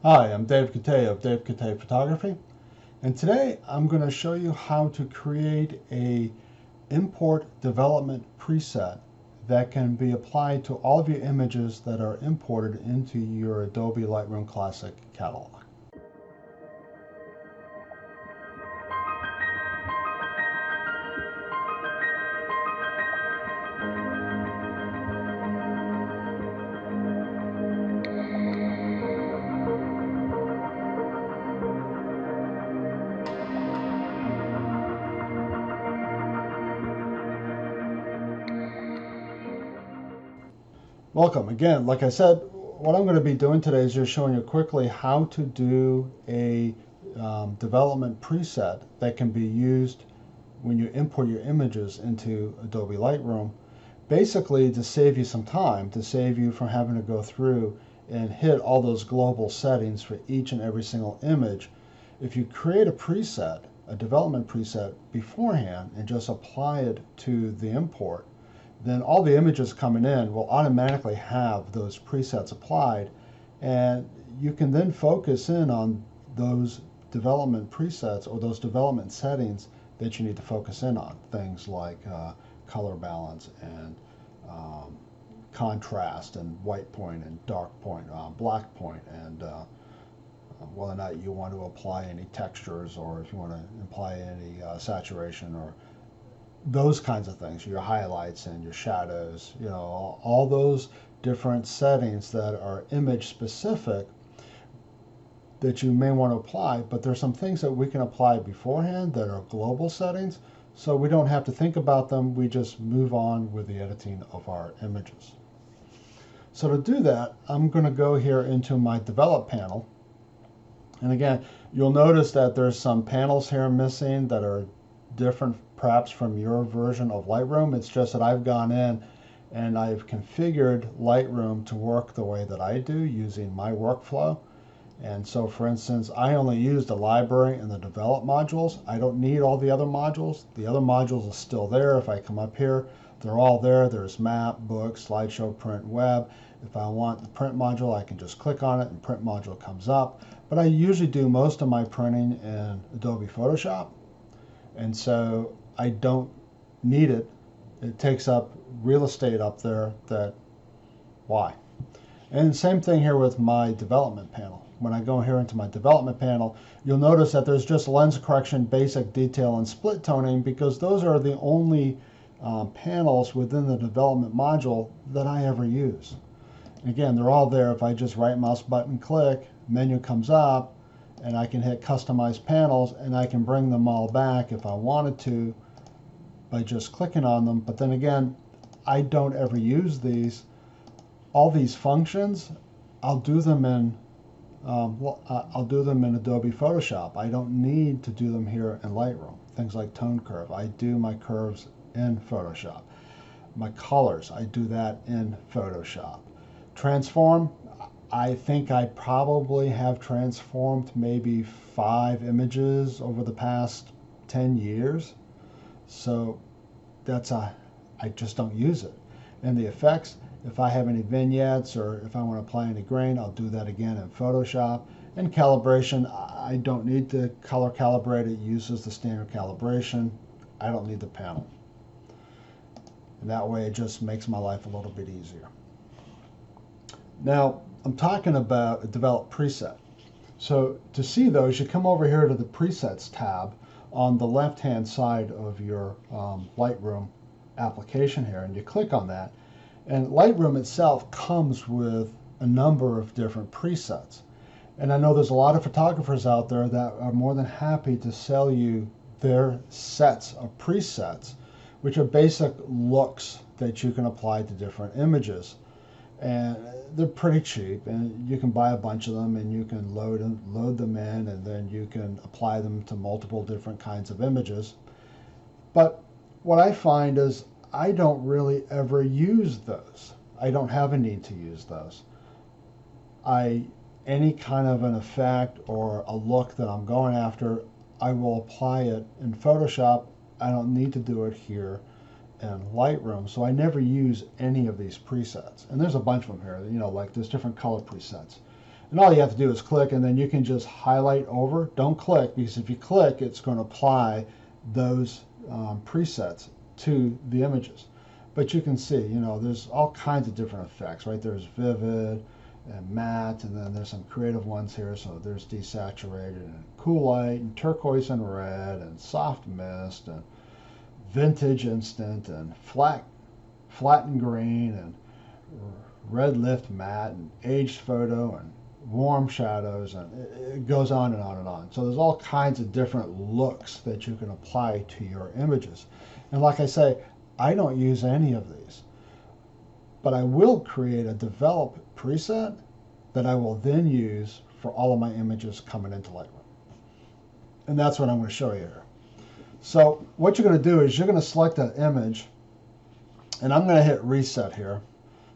Hi, I'm Dave Cote of Dave Cote Photography, and today I'm going to show you how to create a import development preset that can be applied to all of your images that are imported into your Adobe Lightroom Classic catalog. Welcome. Again, like I said, what I'm going to be doing today is just showing you quickly how to do a development preset that can be used when you import your images into Adobe Lightroom, basically to save you some time, to save you from having to go through and hit all those global settings for each and every single image. If you create a preset, a development preset beforehand, and just apply it to the import, then all the images coming in will automatically have those presets applied, and you can then focus in on those development presets or those development settings that you need to focus in on. Things like color balance and contrast and white point and dark point, black point, and whether or not you want to apply any textures or if you want to apply any saturation or those kinds of things, your highlights and your shadows, all those different settings that are image specific that you may want to apply, but there's some things that we can apply beforehand that are global settings, so we don't have to think about them. We just move on with the editing of our images. So to do that, I'm going to go here into my Develop panel. And again, you'll notice that there's some panels here missing that are different perhaps from your version of Lightroom. It's just that I've gone in and I've configured Lightroom to work the way that I do using my workflow. And so, for instance, I only use the library and the develop modules. I don't need all the other modules. The other modules are still there. If I come up here, they're all there. There's map, book, slideshow, print, web. If I want the print module, I can just click on it and print module comes up. But I usually do most of my printing in Adobe Photoshop. And so I don't need it. It takes up real estate up there that, why? And same thing here with my development panel. When I go here into my development panel, you'll notice that there's just lens correction, basic detail, and split toning, because those are the only panels within the development module that I ever use. Again, they're all there. If I just right mouse button click, menu comes up, and I can hit customize panels, and I can bring them all back if I wanted to by just clicking on them. But then again, I don't ever use these. All these functions, I'll do them in Adobe Photoshop. I don't need to do them here in Lightroom. Things like tone curve, I do my curves in Photoshop. My colors, I do that in Photoshop. Transform, I think I probably have transformed maybe 5 images over the past 10 years. So I just don't use it. And the effects, if I have any vignettes or if I want to apply any grain, I'll do that again in Photoshop. And calibration, I don't need to color calibrate. It uses the standard calibration. I don't need the panel. And that way it just makes my life a little bit easier. Now, I'm talking about a develop preset. So to see those, you come over here to the presets tab on the left-hand side of your Lightroom application here, and you click on that. And Lightroom itself comes with a number of different presets. And I know there's a lot of photographers out there that are more than happy to sell you their sets of presets, which are basic looks that you can apply to different images. And they're pretty cheap, and you can buy a bunch of them and you can load them in, and then you can apply them to multiple different kinds of images. But what I find is I don't really ever use those. I don't have a need to use those. Any kind of an effect or a look that I'm going after, I will apply it in Photoshop. I don't need to do it here in Lightroom, so I never use any of these presets. And there's a bunch of them here, like there's different color presets. And all you have to do is click, and then you can just highlight over. Don't click, because if you click, it's going to apply those presets to the images. But you can see, you know, there's all kinds of different effects, right? There's vivid and matte, and then there's some creative ones here. So there's desaturated and cool light and turquoise and red and soft mist and vintage instant and flat and green and red lift matte and aged photo and warm shadows, and it goes on and on and on. So there's all kinds of different looks that you can apply to your images. And like I say, I don't use any of these, but I will create a develop preset that I will then use for all of my images coming into Lightroom. And that's what I'm going to show you here. So what you're going to do is you're going to select that image, and I'm going to hit reset here.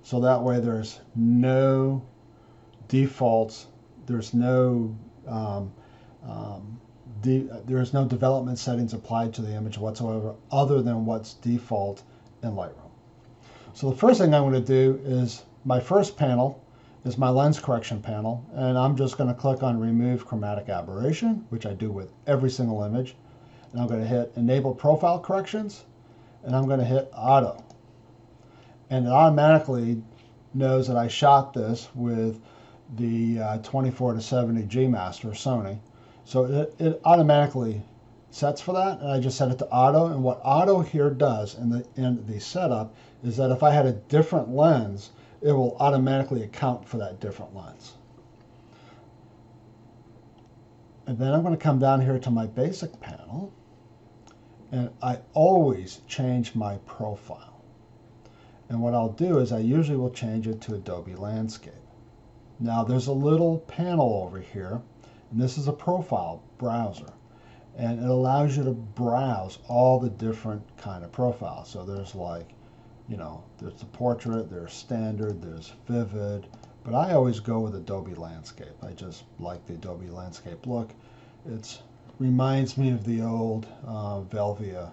So that way there's no defaults, there's no development settings applied to the image whatsoever other than what's default in Lightroom. So the first thing I'm going to do is, my first panel is my lens correction panel, and I'm just going to click on remove chromatic aberration, which I do with every single image, and I'm going to hit enable profile corrections, and I'm going to hit auto, and it automatically knows that I shot this with the 24-70 G Master Sony. So it automatically sets for that, and I just set it to auto. And what auto here does in the setup is that if I had a different lens, it will automatically account for that different lens. And then I'm going to come down here to my basic panel, and I always change my profile. And what I'll do is I usually will change it to Adobe Landscape. Now there's a little panel over here, and this is a profile browser, and it allows you to browse all the different kind of profiles. So there's, like, you know, there's the portrait, there's standard, there's vivid, but I always go with Adobe Landscape. I just like the Adobe Landscape look. It reminds me of the old Velvia,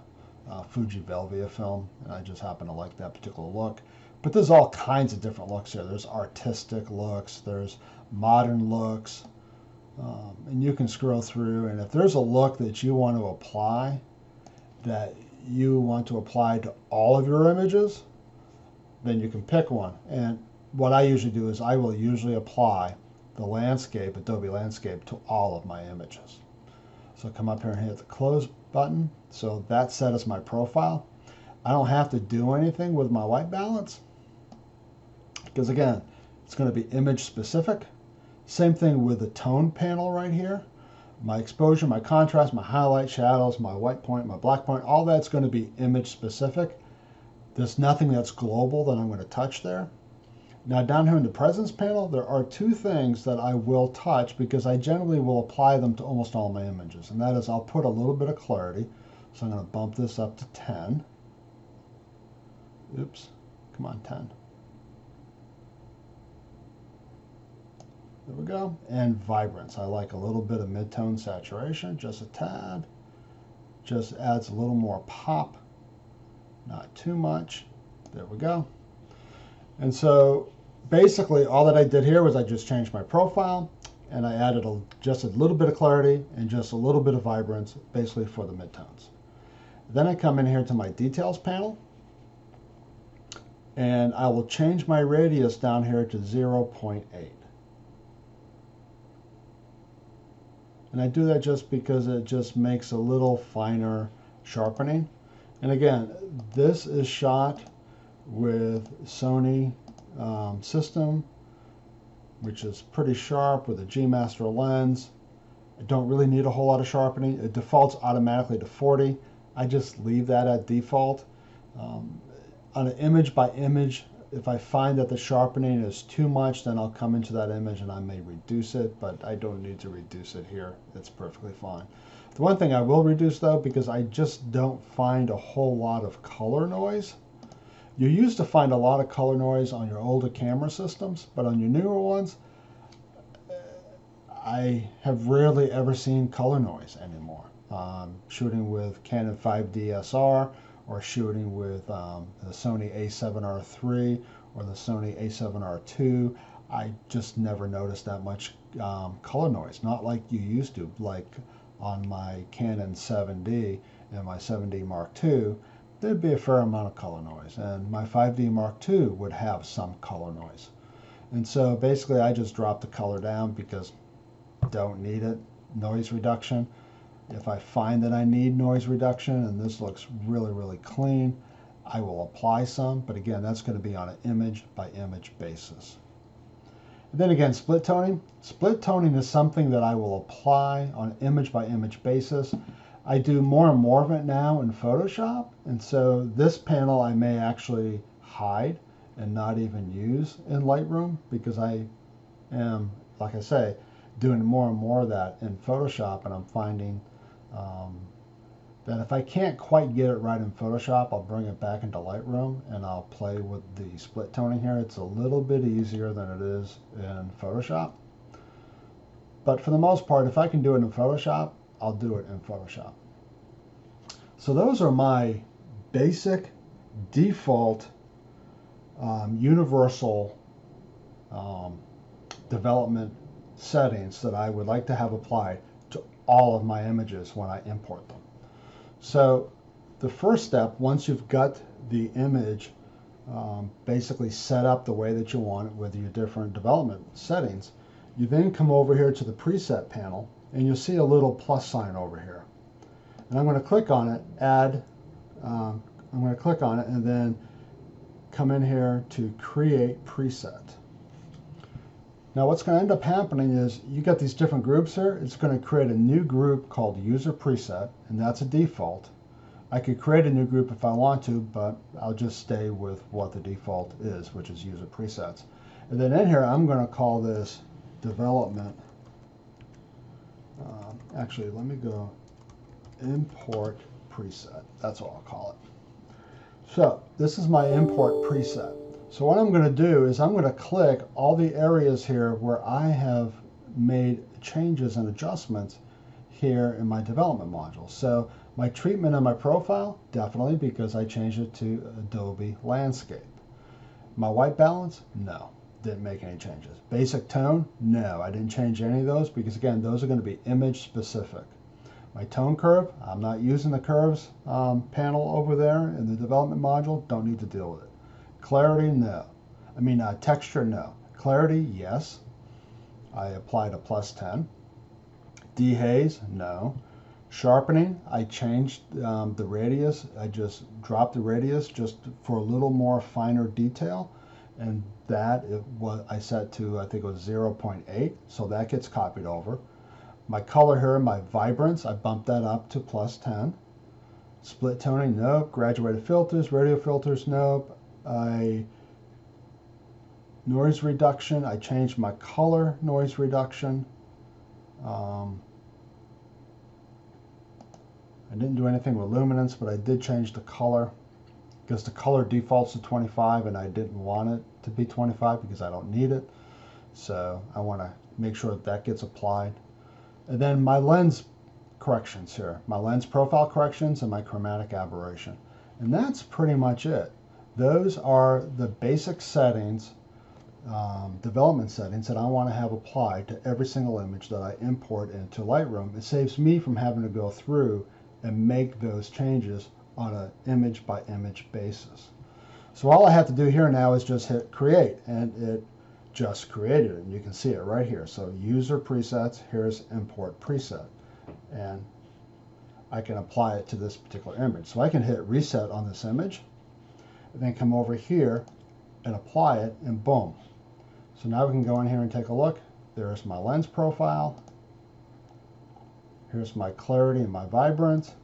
Fuji Velvia film, and I just happen to like that particular look. But there's all kinds of different looks here. There's artistic looks, there's modern looks, and you can scroll through, and if there's a look that you want to apply, to all of your images, then you can pick one. And what I usually do is I will usually apply the landscape, Adobe Landscape, to all of my images. So come up here and hit the close button. So that's set as my profile. I don't have to do anything with my white balance, because again, it's going to be image specific. Same thing with the tone panel right here. My exposure, my contrast, my highlight, shadows, my white point, my black point, all that's going to be image specific. There's nothing that's global that I'm going to touch there. Now down here in the presence panel, there are two things that I will touch, because I generally will apply them to almost all my images. And that is, I'll put a little bit of clarity. So I'm going to bump this up to 10. Oops, come on, 10. There we go. And vibrance. I like a little bit of mid-tone saturation, just a tad. Just adds a little more pop, not too much. There we go. And so basically all that I did here was I just changed my profile, and I added just a little bit of clarity and just a little bit of vibrance, basically for the midtones. Then I come in here to my details panel, and I will change my radius down here to 0.8. And I do that just because it just makes a little finer sharpening. And again, this is shot with Sony system, which is pretty sharp with a G Master lens. I don't really need a whole lot of sharpening. It defaults automatically to 40. I just leave that at default. On an image by image, if I find that the sharpening is too much, then I'll come into that image and I may reduce it, but I don't need to reduce it here. It's perfectly fine. The one thing I will reduce, though, because I just don't find a whole lot of color noise. You used to find a lot of color noise on your older camera systems, but on your newer ones, I have rarely ever seen color noise anymore. Shooting with Canon 5D SR, or shooting with the Sony A7R III or the Sony A7R II, I just never noticed that much color noise, not like you used to, like on my Canon 7D and my 7D Mark II, there'd be a fair amount of color noise, and my 5D Mark II would have some color noise. And so basically I just dropped the color down because don't need it. Noise reduction. If I find that I need noise reduction and this looks really, really clean, I will apply some, but again, that's going to be on an image by image basis. And then again, split toning. Split toning is something that I will apply on an image by image basis. I do more and more of it now in Photoshop, and so this panel I may actually hide and not even use in Lightroom because I am, like I say, doing more and more of that in Photoshop, and I'm finding that if I can't quite get it right in Photoshop, I'll bring it back into Lightroom and I'll play with the split toning here. It's a little bit easier than it is in Photoshop. But for the most part, if I can do it in Photoshop, I'll do it in Photoshop. So those are my basic default universal development settings that I would like to have applied to all of my images when I import them. So the first step, once you've got the image basically set up the way that you want it with your different development settings, you then come over here to the preset panel and you'll see a little plus sign over here. And I'm going to click on it, I'm going to click on it and then come in here to create preset. Now what's going to end up happening is you got these different groups here. It's going to create a new group called user preset, and that's a default. I could create a new group if I want to, but I'll just stay with what the default is, which is user presets. And then in here I'm going to call this development. Actually, let me go import preset. That's what I'll call it. So this is my import preset. So what I'm going to do is I'm going to click all the areas here where I have made changes and adjustments here in my development module. So my treatment and my profile, definitely, because I changed it to Adobe Landscape. My white balance, no, didn't make any changes. Basic tone, no, I didn't change any of those because again, those are going to be image specific. My tone curve, I'm not using the curves panel over there in the development module, don't need to deal with it. Clarity, no. Texture, no. Clarity, yes. I applied a +10. Dehaze, no. Sharpening, I changed the radius. I just dropped the radius just for a little more finer detail. And that I set to, I think it was 0.8. So that gets copied over. My color here, my vibrance, I bumped that up to +10. Split toning, nope. Graduated filters, radio filters, nope. Noise reduction, I changed my color noise reduction. I didn't do anything with luminance, but I did change the color because the color defaults to 25 and I didn't want it to be 25 because I don't need it. So I want to make sure that gets applied. And then my lens corrections here, my lens profile corrections and my chromatic aberration. And that's pretty much it. Those are the basic settings, development settings that I want to have applied to every single image that I import into Lightroom. It saves me from having to go through and make those changes on an image by image basis. So all I have to do here now is just hit create, and it just created it. And you can see it right here. So user presets, here's import preset. And I can apply it to this particular image. So I can hit reset on this image, and then come over here and apply it, and boom. So now we can go in here and take a look. There's my lens profile. Here's my clarity and my vibrance.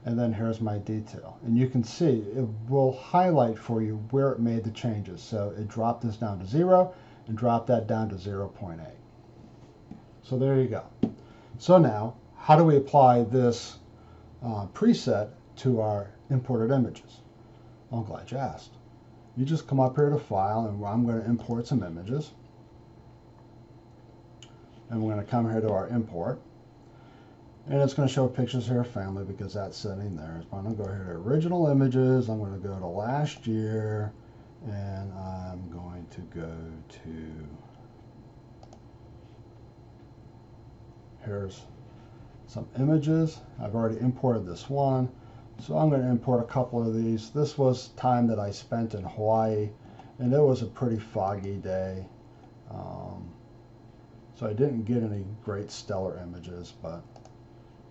And then here's my detail. And you can see it will highlight for you where it made the changes. So it dropped this down to 0 and dropped that down to 0.8. So there you go. So now, how do we apply this preset to our imported images? I'm glad you asked. You just come up here to File, and I'm going to import some images. And we're going to come here to our import. And it's going to show pictures here of family because that's sitting there. So I'm going to go here to original images. I'm going to go to last year. and I'm going to go to, here's some images. I've already imported this one, so I'm going to import a couple of these. This was time that I spent in Hawaii, and it was a pretty foggy day, so I didn't get any great stellar images, but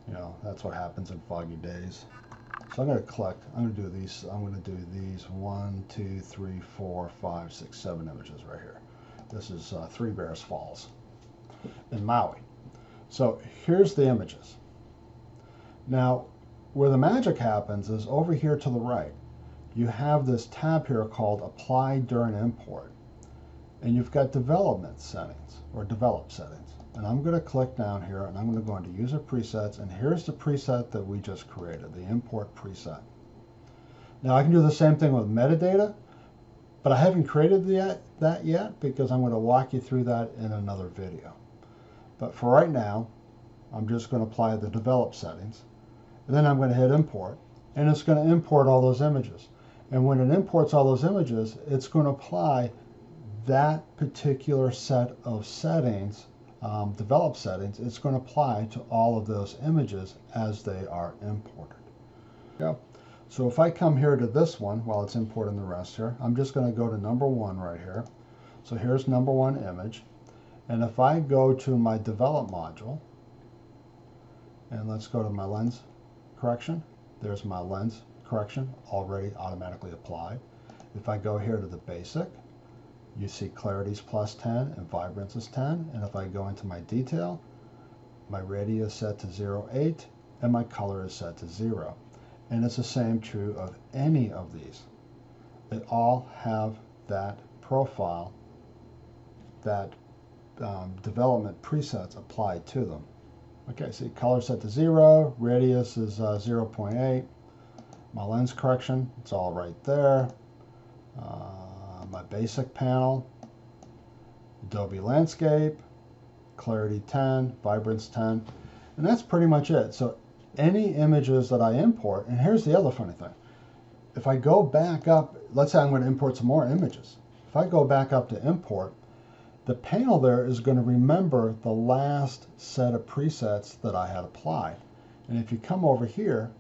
you know, that's what happens in foggy days. So I'm going to collect, I'm going to do these 1, 2, 3, 4, 5, 6, 7 images right here. This is Three Bears Falls in Maui. So here's the images. Now, where the magic happens is over here to the right. You have this tab here called Apply During Import. And you've got development settings, or develop settings. And I'm going to click down here, and I'm going to go into User Presets, and here's the preset that we just created, the import preset. Now I can do the same thing with metadata, but I haven't created that yet because I'm going to walk you through that in another video. But for right now, I'm just going to apply the develop settings, and then I'm going to hit import, and it's going to import all those images. And when it imports all those images, it's going to apply that particular set of settings, develop settings, it's going to apply to all of those images as they are imported. Yeah. So if I come here to this one while it's importing the rest here, I'm just going to go to number 1 right here. So here's number 1 image. And if I go to my develop module, and let's go to my lens correction, there's my lens correction already automatically applied. If I go here to the basic, you see clarity's +10 and vibrance is 10. And if I go into my detail, my radius is set to 0.8 and my color is set to 0. And it's the same true of any of these. They all have that profile, that development presets applied to them. Okay, see, color set to 0, radius is 0.8. My lens correction, it's all right there. My basic panel, Adobe Landscape, clarity 10, vibrance 10, and that's pretty much it. So any images that I import, and here's the other funny thing. If I go back up, let's say I'm going to import some more images. If I go back up to import, the panel there is going to remember the last set of presets that I had applied. And if you come over here,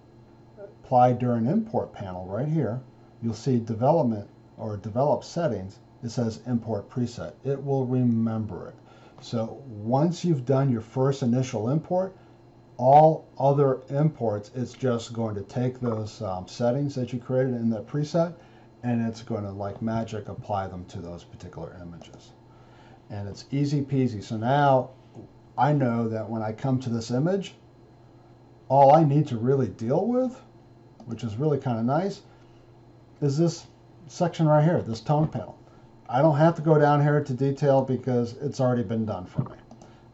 apply during import panel right here, you'll see development or develop settings. It says import preset. It will remember it. So once you've done your first initial import, all other imports, it's just going to take those settings that you created in that preset, and it's going to, like magic, apply them to those particular images. And it's easy peasy. So now I know that when I come to this image, all I need to really deal with, which is really kind of nice, is this section right here, this tone panel. I don't have to go down here to detail because it's already been done for me.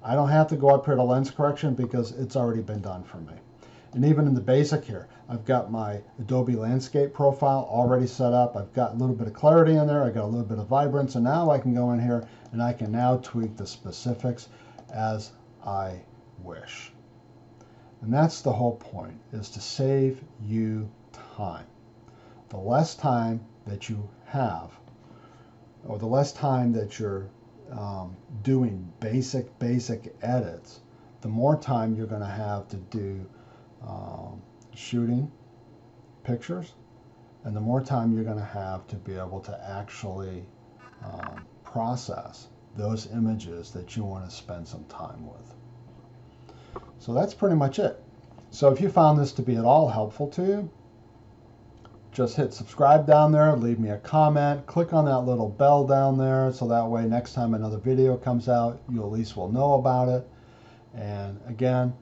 I don't have to go up here to lens correction because it's already been done for me. And even in the basic here, I've got my Adobe Landscape profile already set up. I've got a little bit of clarity in there. I've got a little bit of vibrance. And now I can go in here and I can now tweak the specifics as I wish. And that's the whole point, is to save you time. The less time that you have, or the less time that you're doing basic edits, the more time you're going to have to do shooting pictures, and the more time you're going to have to be able to actually process those images that you want to spend some time with. So that's pretty much it. So if you found this to be at all helpful to you, just hit subscribe down there, leave me a comment, click on that little bell down there so that way next time another video comes out, you at least will know about it. And again,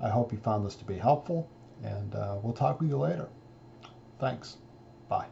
I hope you found this to be helpful, and we'll talk with you later. Thanks. Bye.